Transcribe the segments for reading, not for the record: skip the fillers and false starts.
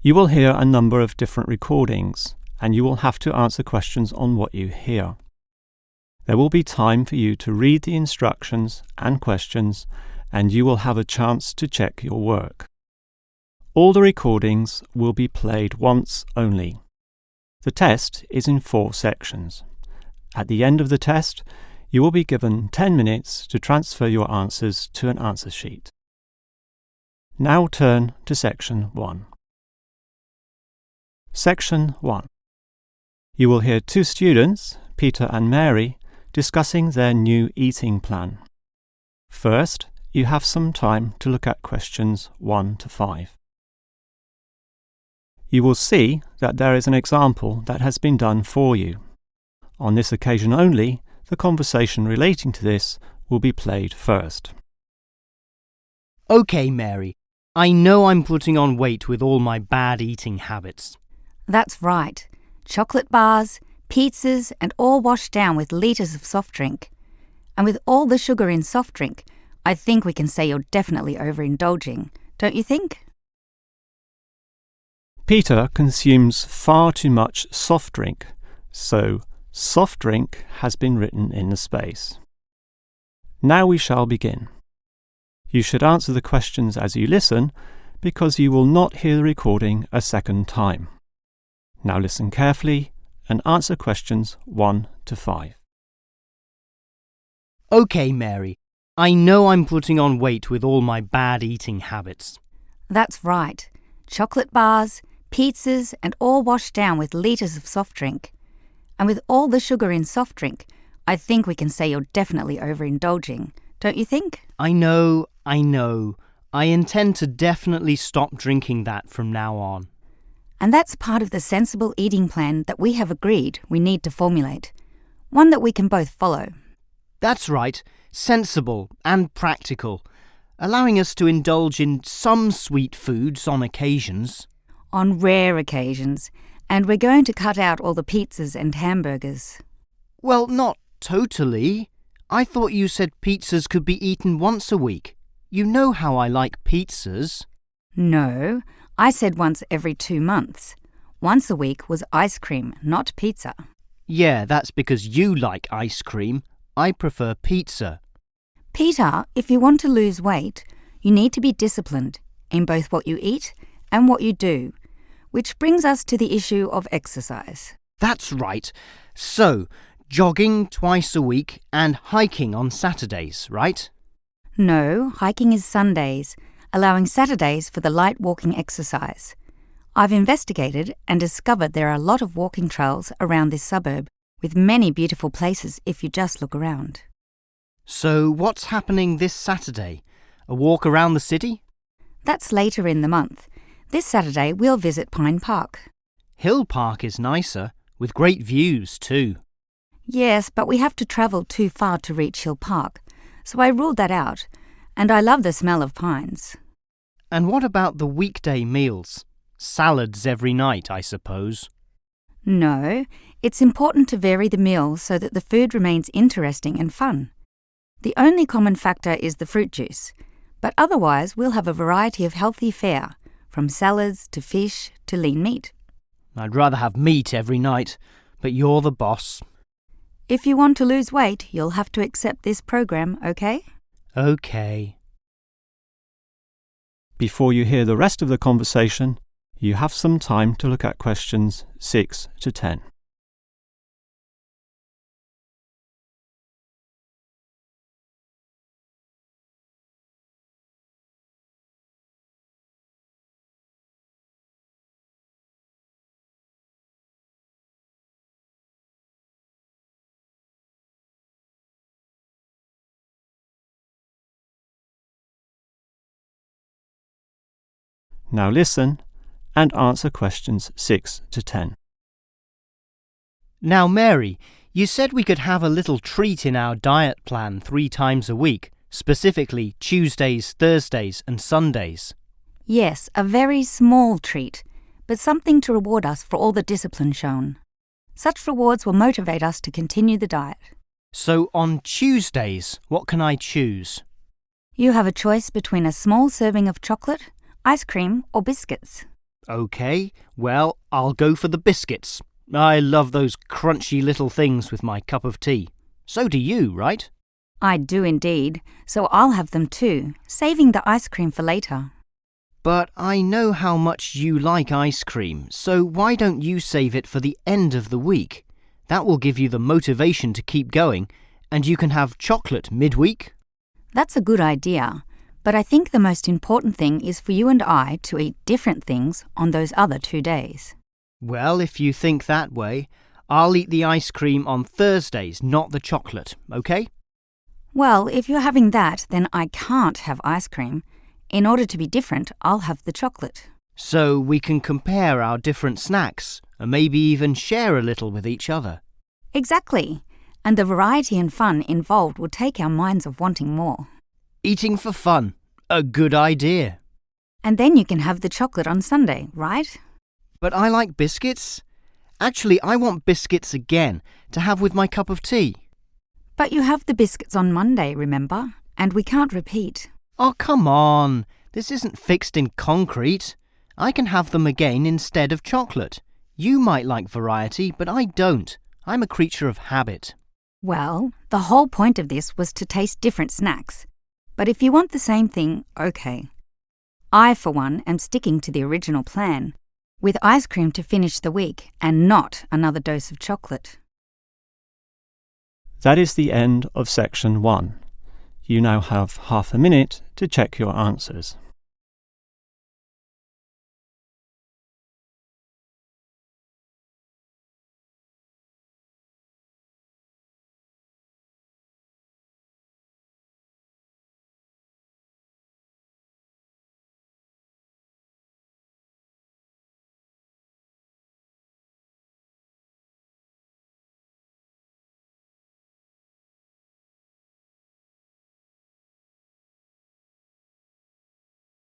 You will hear a number of different recordings, and you will have to answer questions on what you hear. There will be time for you to read the instructions and questions, and you will have a chance to check your work. All the recordings will be played once only. The test is in 4 sections. At the end of the test, you will be given 10 minutes to transfer your answers to an answer sheet. Now turn to Section 1. Section 1. You will hear 2 students, Peter and Mary, discussing their new eating plan. First, you have some time to look at questions 1 to 5. You will see that there is an example that has been done for you. On this occasion only, the conversation relating to this will be played first. OK, Mary. I know I'm putting on weight with all my bad eating habits. That's right. Chocolate bars, pizzas, and all washed down with litres of soft drink. And with all the sugar in soft drink, I think we can say you're definitely overindulging, don't you think? Peter consumes far too much soft drink, so soft drink has been written in the space. Now we shall begin. You should answer the questions as you listen, because you will not hear the recording a second time. Now listen carefully and answer questions 1 to 5. OK, Mary. I know I'm putting on weight with all my bad eating habits. That's right. Chocolate bars, pizzas, and all washed down with litres of soft drink. And with all the sugar in soft drink, I think we can say you're definitely overindulging, don't you think? I know. I intend to definitely stop drinking that from now on. And that's part of the sensible eating plan that we have agreed we need to formulate. One that we can both follow. That's right. Sensible and practical. Allowing us to indulge in some sweet foods on occasions. On rare occasions. And we're going to cut out all the pizzas and hamburgers. Well, not totally. I thought you said pizzas could be eaten once a week. You know how I like pizzas. No, I said once every 2 months. Once a week was ice cream, not pizza. Yeah, that's because you like ice cream. I prefer pizza. Peter, if you want to lose weight, you need to be disciplined in both what you eat and what you do, which brings us to the issue of exercise. That's right. So, jogging twice a week and hiking on Saturdays, right? No, hiking is Sundays, allowing Saturdays for the light walking exercise. I've investigated and discovered there are a lot of walking trails around this suburb, with many beautiful places if you just look around. So what's happening this Saturday? A walk around the city? That's later in the month. This Saturday we'll visit Pine Park. Hill Park is nicer, with great views too. Yes, but we have to travel too far to reach Hill Park, so I ruled that out, and I love the smell of pines. And what about the weekday meals? Salads every night, I suppose. No, it's important to vary the meals so that the food remains interesting and fun. The only common factor is the fruit juice, but otherwise we'll have a variety of healthy fare, from salads to fish to lean meat. I'd rather have meat every night, but you're the boss. If you want to lose weight, you'll have to accept this program, okay? Okay. Before you hear the rest of the conversation, you have some time to look at questions 6 to 10. Now listen and answer questions 6 to 10. Now, Mary, you said we could have a little treat in our diet plan 3 times a week, specifically Tuesdays, Thursdays and Sundays. Yes, a very small treat, but something to reward us for all the discipline shown. Such rewards will motivate us to continue the diet. So on Tuesdays, what can I choose? You have a choice between a small serving of chocolate, ice cream or biscuits. OK, well, I'll go for the biscuits. I love those crunchy little things with my cup of tea. So do you, right? I do indeed, so I'll have them too, saving the ice cream for later. But I know how much you like ice cream, so why don't you save it for the end of the week? That will give you the motivation to keep going, and you can have chocolate midweek. That's a good idea, but I think the most important thing is for you and I to eat different things on those other 2 days. Well, if you think that way, I'll eat the ice cream on Thursdays, not the chocolate, OK? Well, if you're having that, then I can't have ice cream. In order to be different, I'll have the chocolate. So we can compare our different snacks and maybe even share a little with each other. Exactly. And the variety and fun involved will take our minds of wanting more. Eating for fun. A good idea. And then you can have the chocolate on Sunday, right? But I like biscuits. Actually, I want biscuits again to have with my cup of tea. But you have the biscuits on Monday, remember? And we can't repeat. Oh, come on. This isn't fixed in concrete. I can have them again instead of chocolate. You might like variety, but I don't. I'm a creature of habit. Well, the whole point of this was to taste different snacks. But if you want the same thing, OK. I, for one, am sticking to the original plan, with ice cream to finish the week and not another dose of chocolate. That is the end of section 1. You now have half a minute to check your answers.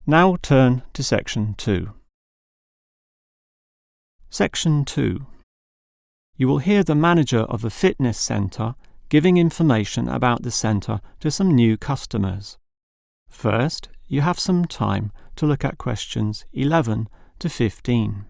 Now turn to section 2. Section 2. You will hear the manager of a fitness centre giving information about the centre to some new customers. First, you have some time to look at questions 11 to 15.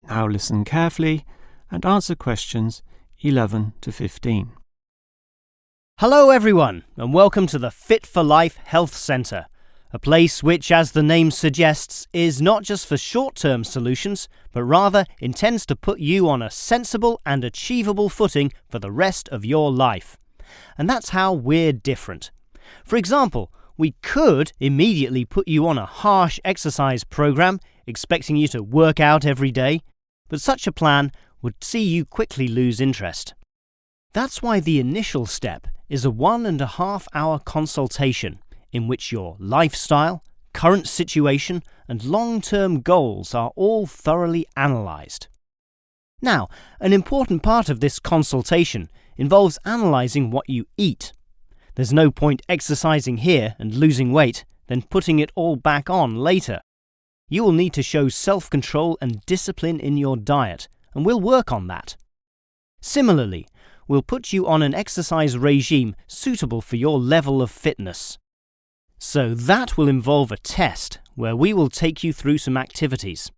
Now listen carefully and answer questions 11 to 15. Hello everyone, and welcome to the Fit for Life Health Centre, a place which, as the name suggests, is not just for short-term solutions, but rather intends to put you on a sensible and achievable footing for the rest of your life. And that's how we're different. For example, we could immediately put you on a harsh exercise program, expecting you to work out every day, but such a plan would see you quickly lose interest. That's why the initial step is a 1.5 hour consultation in which your lifestyle, current situation, and long-term goals are all thoroughly analysed. Now, an important part of this consultation involves analysing what you eat. There's no point exercising here and losing weight, then putting it all back on later. You will need to show self-control and discipline in your diet, and we'll work on that. Similarly, we'll put you on an exercise regime suitable for your level of fitness. So that will involve a test where we will take you through some activities,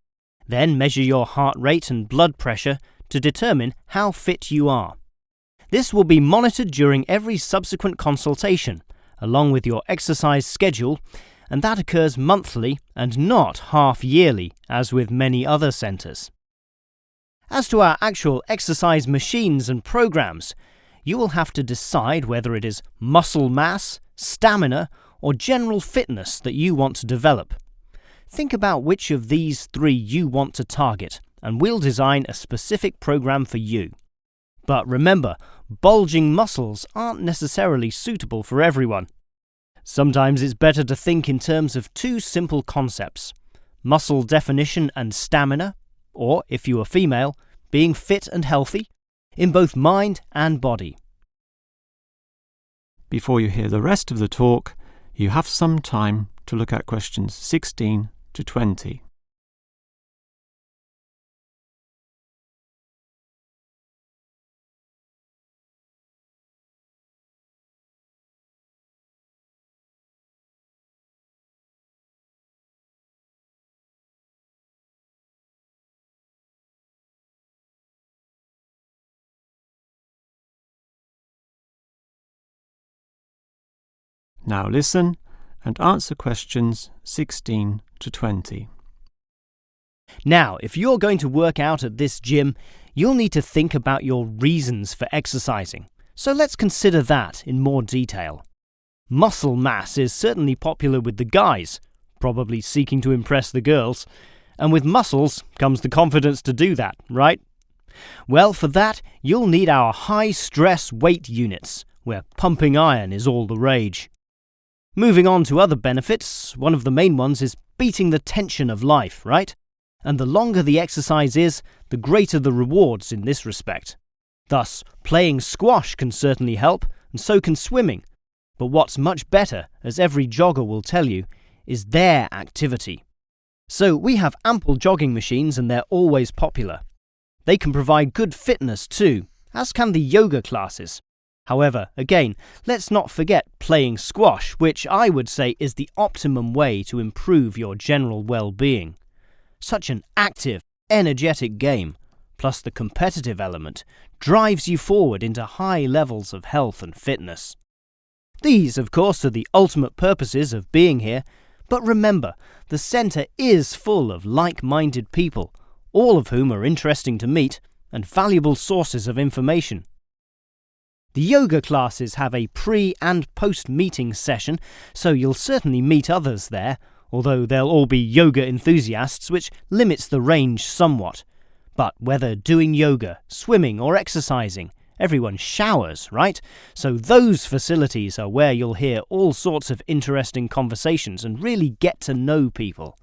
then measure your heart rate and blood pressure to determine how fit you are. This will be monitored during every subsequent consultation, along with your exercise schedule, and that occurs monthly and not half-yearly, as with many other centres. As to our actual exercise machines and programs, you will have to decide whether it is muscle mass, stamina, or general fitness that you want to develop. Think about which of these 3 you want to target, and we'll design a specific program for you. But remember, bulging muscles aren't necessarily suitable for everyone. Sometimes it's better to think in terms of 2 simple concepts: muscle definition and stamina, or, if you are female, being fit and healthy, in both mind and body. Before you hear the rest of the talk, you have some time to look at questions 16 to 20. Now listen and answer questions 16 to 20. Now, if you're going to work out at this gym, you'll need to think about your reasons for exercising. So let's consider that in more detail. Muscle mass is certainly popular with the guys, probably seeking to impress the girls. And with muscles comes the confidence to do that, right? Well, for that, you'll need our high-stress weight units, where pumping iron is all the rage. Moving on to other benefits, one of the main ones is beating the tension of life, right? And the longer the exercise is, the greater the rewards in this respect. Thus, playing squash can certainly help, and so can swimming. But what's much better, as every jogger will tell you, is their activity. So we have ample jogging machines and they're always popular. They can provide good fitness too, as can the yoga classes. However, again, let's not forget playing squash, which I would say is the optimum way to improve your general well-being. Such an active, energetic game, plus the competitive element, drives you forward into high levels of health and fitness. These, of course, are the ultimate purposes of being here, but remember, the centre is full of like-minded people, all of whom are interesting to meet and valuable sources of information. The yoga classes have a pre- and post-meeting session, so you'll certainly meet others there, although they'll all be yoga enthusiasts, which limits the range somewhat. But whether doing yoga, swimming or exercising, everyone showers, right? So those facilities are where you'll hear all sorts of interesting conversations and really get to know people.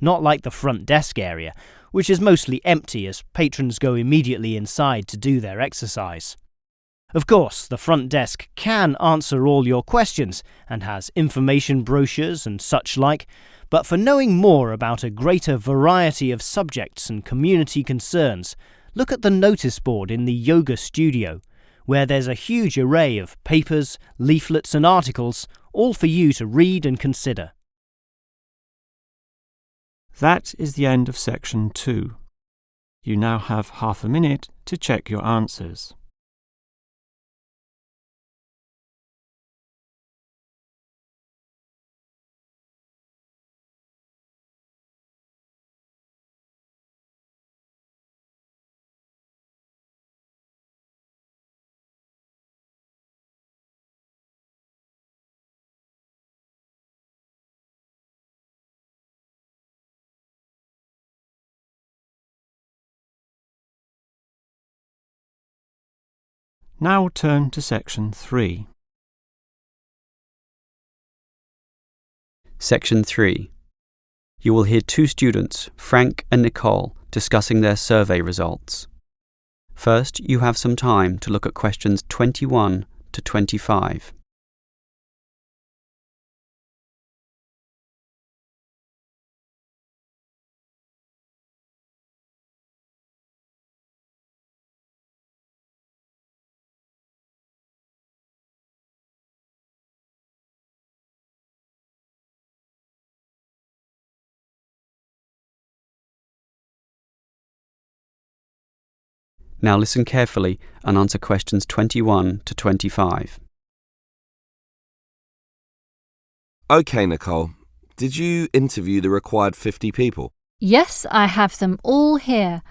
Not like the front desk area, which is mostly empty as patrons go immediately inside to do their exercise. Of course, the front desk can answer all your questions and has information brochures and such like, but for knowing more about a greater variety of subjects and community concerns, look at the notice board in the yoga studio, where there's a huge array of papers, leaflets and articles, all for you to read and consider. That is the end of section 2. You now have half a minute to check your answers. Now turn to section 3. Section 3. You will hear two students, Frank and Nicole, discussing their survey results. First, you have some time to look at questions 21 to 25. Now listen carefully and answer questions 21 to 25. OK, Nicole. Did you interview the required 50 people? Yes, I have them all here.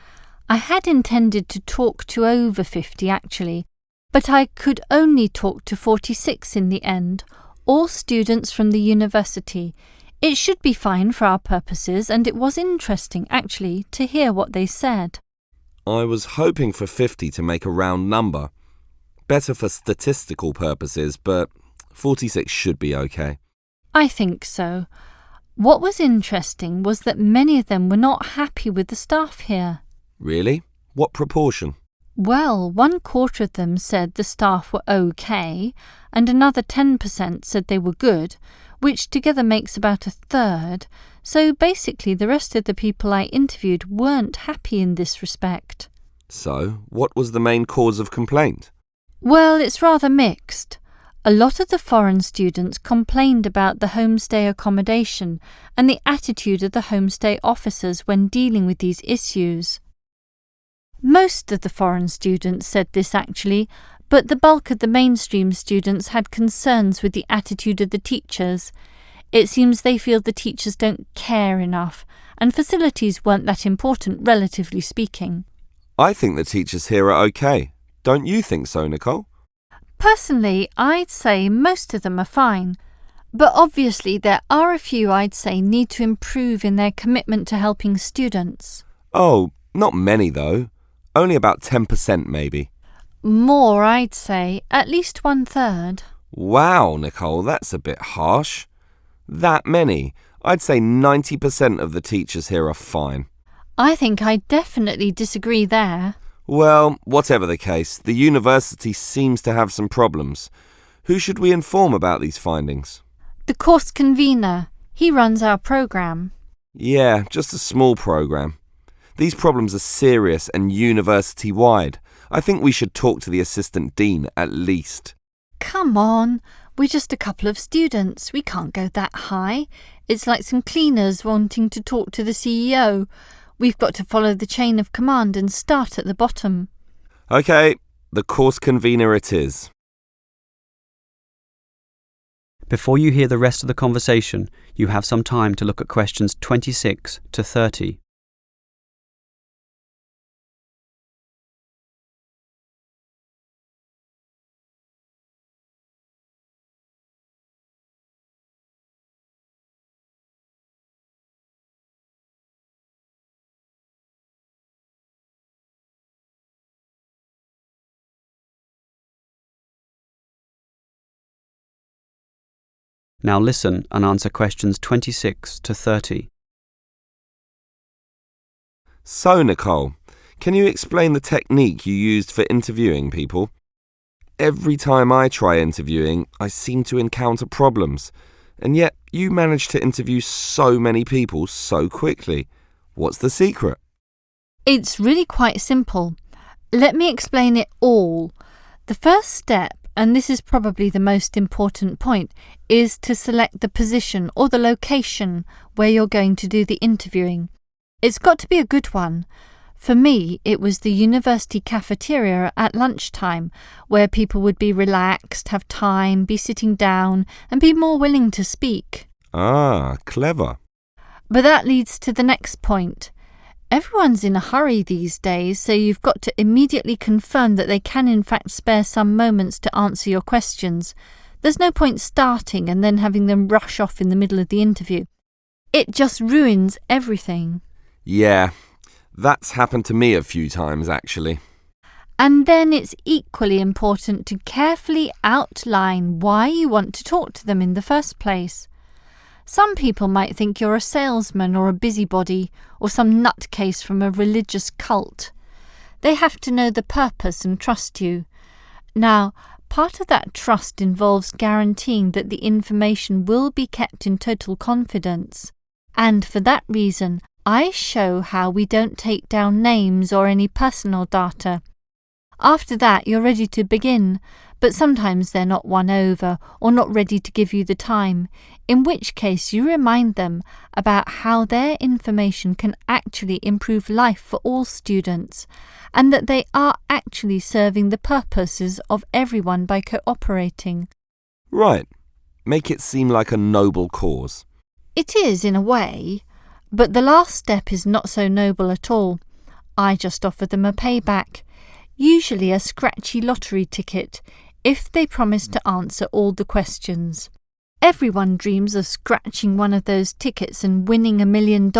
I had intended to talk to over 50 actually, but I could only talk to 46 in the end, all students from the university. It should be fine for our purposes, and it was interesting actually to hear what they said. I was hoping for 50 to make a round number. Better for statistical purposes, but 46 should be OK. I think so. What was interesting was that many of them were not happy with the staff here. Really? What proportion? Well, 1/4 of them said the staff were okay, and another 10% said they were good, which together makes about 1/3. So basically, the rest of the people I interviewed weren't happy in this respect. So, what was the main cause of complaint? Well, it's rather mixed. A lot of the foreign students complained about the homestay accommodation and the attitude of the homestay officers when dealing with these issues. Most of the foreign students said this actually, but the bulk of the mainstream students had concerns with the attitude of the teachers. It seems they feel the teachers don't care enough, and facilities weren't that important, relatively speaking. I think the teachers here are okay. Don't you think so, Nicole? Personally, I'd say most of them are fine. But obviously there are a few I'd say need to improve in their commitment to helping students. Oh, not many though. Only about 10% maybe. More, I'd say, at least 1/3. Wow, Nicole, that's a bit harsh. That many? I'd say 90% of the teachers here are fine. I think I definitely disagree there. Well, whatever the case, the university seems to have some problems. Who should we inform about these findings? The course convener. He runs our programme. Yeah, just a small program. These problems are serious and university-wide. I think we should talk to the assistant dean at least. Come on, we're just a couple of students. We can't go that high. It's like some cleaners wanting to talk to the CEO. We've got to follow the chain of command and start at the bottom. Okay, the course convener it is. Before you hear the rest of the conversation, you have some time to look at questions 26 to 30. Now listen and answer questions 26 to 30. So, Nicole, can you explain the technique you used for interviewing people? Every time I try interviewing, I seem to encounter problems, and yet you manage to interview so many people so quickly. What's the secret? It's really quite simple. Let me explain it all. The first step, and this is probably the most important point, is to select the position or the location where you're going to do the interviewing. It's got to be a good one. For me, it was the university cafeteria at lunchtime, where people would be relaxed, have time, be sitting down, and be more willing to speak. Ah, clever. But that leads to the next point. Everyone's in a hurry these days, so you've got to immediately confirm that they can in fact spare some moments to answer your questions. There's no point starting and then having them rush off in the middle of the interview. It just ruins everything. Yeah, that's happened to me a few times actually. And then it's equally important to carefully outline why you want to talk to them in the first place. Some people might think you're a salesman or a busybody or some nutcase from a religious cult. They have to know the purpose and trust you. Now, part of that trust involves guaranteeing that the information will be kept in total confidence. And for that reason, I show how we don't take down names or any personal data. After that, you're ready to begin, but sometimes they're not won over or not ready to give you the time, in which case you remind them about how their information can actually improve life for all students, and that they are actually serving the purposes of everyone by cooperating. Right. Make it seem like a noble cause. It is in a way, but the last step is not so noble at all. I just offer them a payback, usually a scratchy lottery ticket, if they promise to answer all the questions. Everyone dreams of scratching one of those tickets and winning $1 million,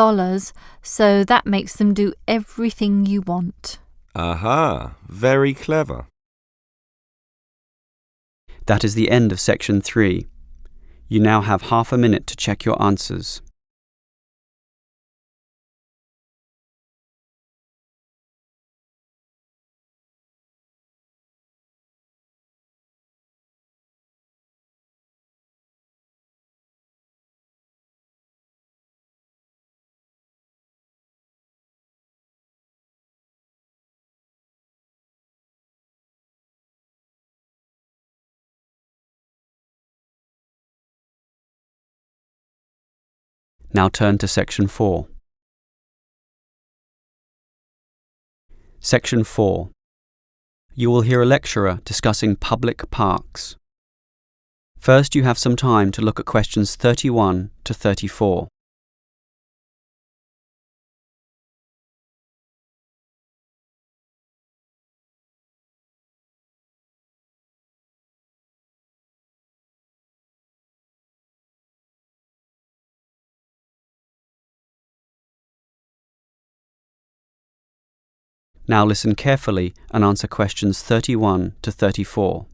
so that makes them do everything you want. Aha, very clever. That is the end of section 3. You now have half a minute to check your answers. Now turn to Section 4. Section 4. You will hear a lecturer discussing public parks. First, you have some time to look at questions 31 to 34. Now listen carefully and answer questions 31 to 34.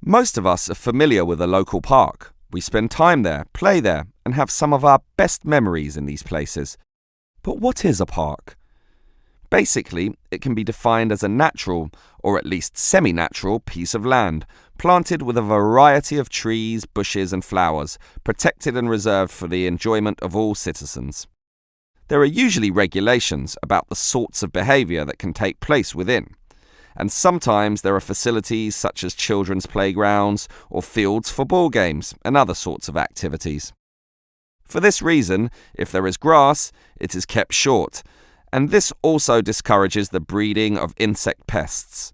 Most of us are familiar with a local park. We spend time there, play there, and have some of our best memories in these places. But what is a park? Basically, it can be defined as a natural, or at least semi-natural, piece of land, planted with a variety of trees, bushes and flowers, protected and reserved for the enjoyment of all citizens. There are usually regulations about the sorts of behaviour that can take place within, and sometimes there are facilities such as children's playgrounds or fields for ball games and other sorts of activities. For this reason, if there is grass, it is kept short, and this also discourages the breeding of insect pests.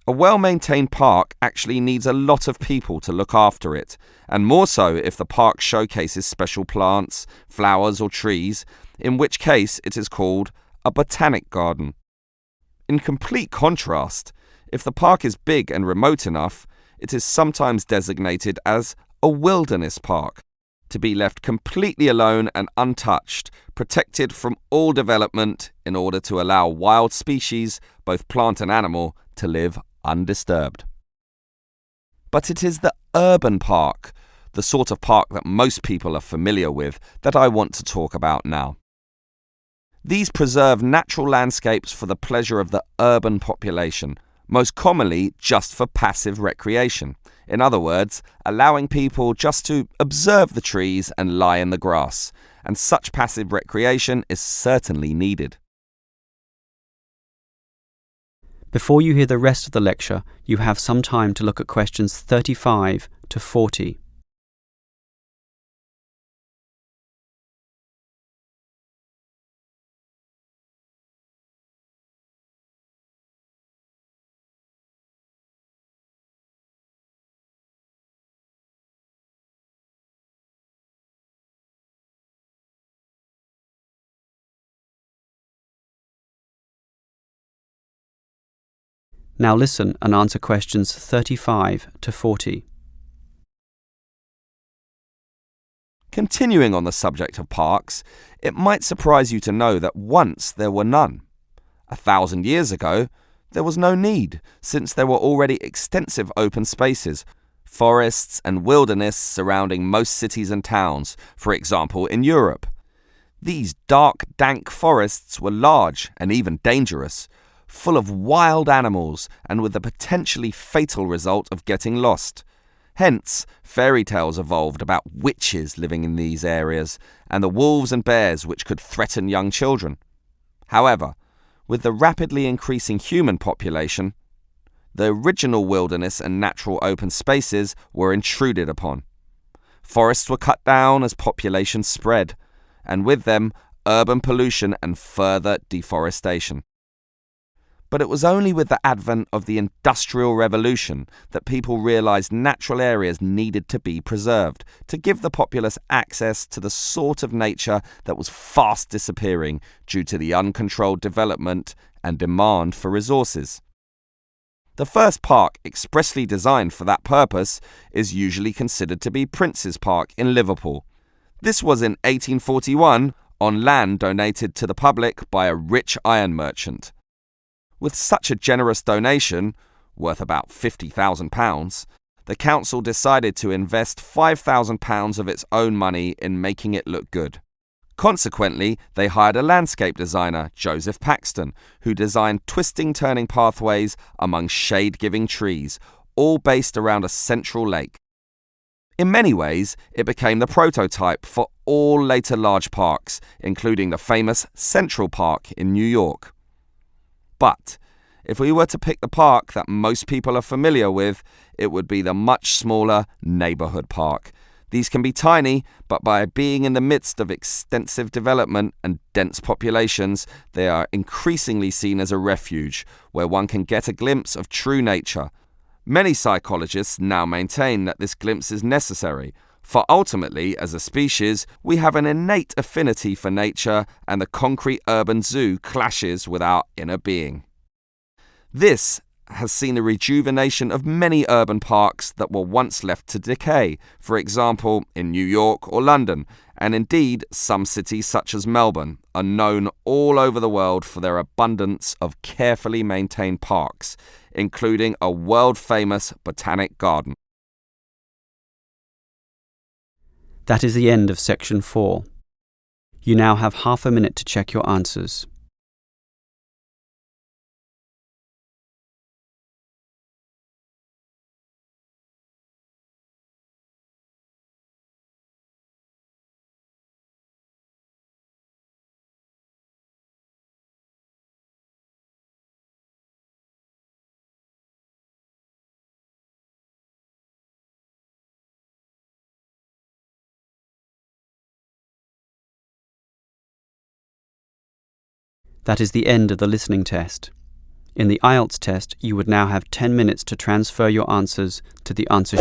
A well-maintained park actually needs a lot of people to look after it, and more so if the park showcases special plants, flowers or trees, in which case it is called a botanic garden. In complete contrast, if the park is big and remote enough, it is sometimes designated as a wilderness park, to be left completely alone and untouched, protected from all development in order to allow wild species, both plant and animal, to live undisturbed. But it is the urban park, the sort of park that most people are familiar with, that I want to talk about now. These preserve natural landscapes for the pleasure of the urban population, most commonly just for passive recreation. In other words, allowing people just to observe the trees and lie in the grass, and such passive recreation is certainly needed. Before you hear the rest of the lecture, you have some time to look at questions 35 to 40. Now listen and answer questions 35 to 40. Continuing on the subject of parks, it might surprise you to know that once there were none. 1,000 years ago, there was no need, since there were already extensive open spaces, forests and wilderness surrounding most cities and towns, for example in Europe. These dark, dank forests were large and even dangerous, full of wild animals and with the potentially fatal result of getting lost. Hence, fairy tales evolved about witches living in these areas and the wolves and bears which could threaten young children. However, with the rapidly increasing human population, the original wilderness and natural open spaces were intruded upon. Forests were cut down as population spread, and with them, urban pollution and further deforestation. But it was only with the advent of the Industrial Revolution that people realised natural areas needed to be preserved to give the populace access to the sort of nature that was fast disappearing due to the uncontrolled development and demand for resources. The first park expressly designed for that purpose is usually considered to be Prince's Park in Liverpool. This was in 1841 on land donated to the public by a rich iron merchant. With such a generous donation, worth about £50,000, the council decided to invest £5,000 of its own money in making it look good. Consequently, they hired a landscape designer, Joseph Paxton, who designed twisting turning pathways among shade-giving trees, all based around a central lake. In many ways, it became the prototype for all later large parks, including the famous Central Park in New York. But if we were to pick the park that most people are familiar with, it would be the much smaller neighbourhood park. These can be tiny, but by being in the midst of extensive development and dense populations, they are increasingly seen as a refuge where one can get a glimpse of true nature. Many psychologists now maintain that this glimpse is necessary, for ultimately, as a species, we have an innate affinity for nature, and the concrete urban zoo clashes with our inner being. This has seen the rejuvenation of many urban parks that were once left to decay, for example, in New York or London, and indeed some cities such as Melbourne are known all over the world for their abundance of carefully maintained parks, including a world-famous botanic garden. That is the end of section 4. You now have half a minute to check your answers. That is the end of the listening test. In the IELTS test, you would now have 10 minutes to transfer your answers to the answer